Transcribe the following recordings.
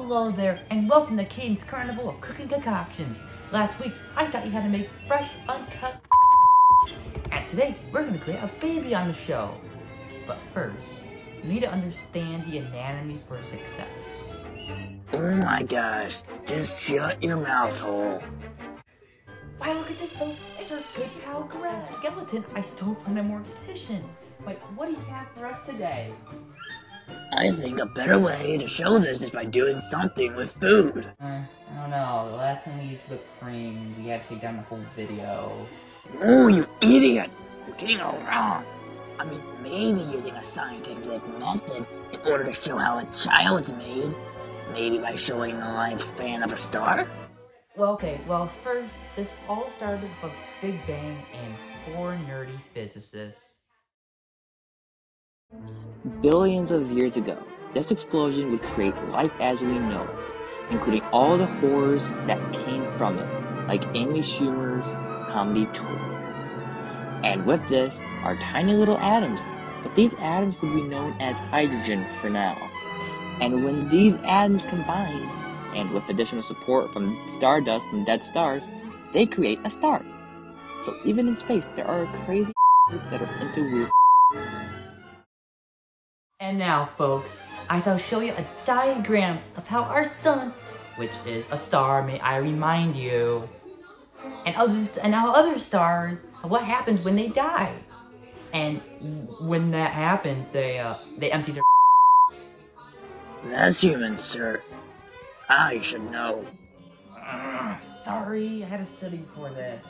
Hello there, and welcome to Caden's Carnival of Cooking Concoctions. Last week, I taught you how to make fresh, uncut and today, we're going to create a baby on the show. But first, you need to understand the anatomy for success. Oh my gosh, just shut your mouth hole. Why, look at this, folks. It's our good pal grass skeleton I stole from the mortician. Wait, what do you have for us today? I think a better way to show this is by doing something with food. I don't know. The last time we used whipped cream, we had to take down the whole video. Oh, you idiot! You're getting it all wrong. I mean, maybe using a scientific method in order to show how a child's made. Maybe by showing the lifespan of a star? Well, okay. Well, first, this all started with a Big Bang and 4 nerdy physicists. Billions of years ago, this explosion would create life as we know it, including all the horrors that came from it, like Amy Schumer's comedy tour. And with this are tiny little atoms, but these atoms would be known as hydrogen for now. And when these atoms combine, and with additional support from stardust from dead stars, they create a star. So even in space, there are crazy that are into weird. And now, folks, I shall show you a diagram of how our sun, which is a star, may I remind you, and how other stars, what happens when they die. And when that happens, they empty their. That's human, sir. I should know. Sorry, I had to study for this.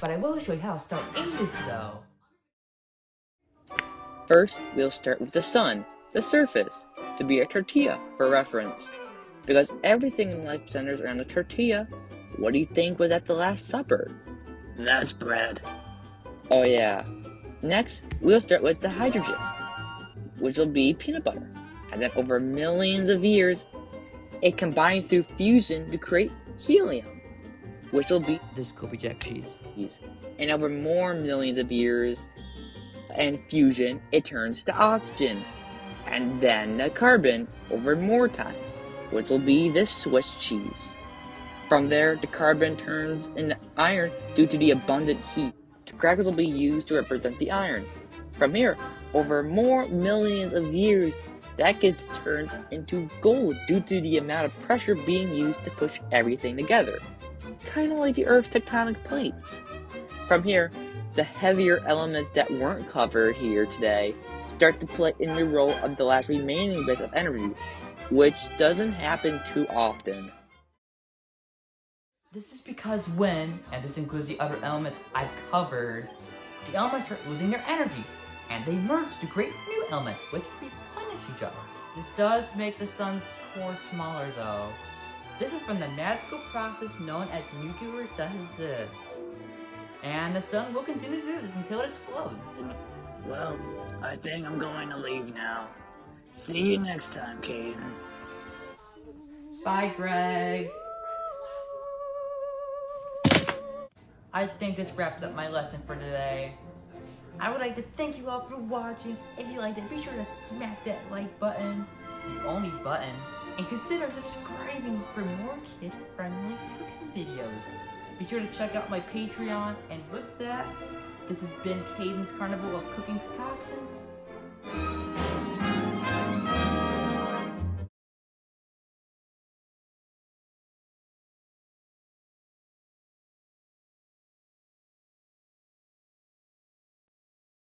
But I will show you how a star ages, though. First, we'll start with the sun, the surface, to be a tortilla for reference. Because everything in life centers around a tortilla, what do you think was at the Last Supper? That's bread. Oh yeah. Next, we'll start with the hydrogen, which will be peanut butter. And then over millions of years, it combines through fusion to create helium, which will be this Kobe Jack cheese. And over more millions of years, and fusion, it turns to oxygen, and then to carbon over more time, which will be this Swiss cheese. From there, the carbon turns into iron due to the abundant heat. The crackers will be used to represent the iron. From here, over more millions of years, that gets turned into gold due to the amount of pressure being used to push everything together. Kind of like the Earth's tectonic plates. From here, the heavier elements that weren't covered here today start to play in the role of the last remaining bits of energy, which doesn't happen too often. This is because when, and this includes the other elements I've covered, the elements start losing their energy, and they merge to create new elements, which replenish each other. This does make the sun's core smaller, though. This is from the magical process known as nuclear synthesis. And the sun will continue to do this until it explodes. Well, I think I'm going to leave now. See you next time, Caden. Bye, Greg. I think this wraps up my lesson for today. I would like to thank you all for watching. If you liked it, be sure to smack that like button, the only button, and consider subscribing for more kid-friendly cooking videos. Be sure to check out my Patreon, and with that, this has been Caden's Carnival of Cooking Concoctions.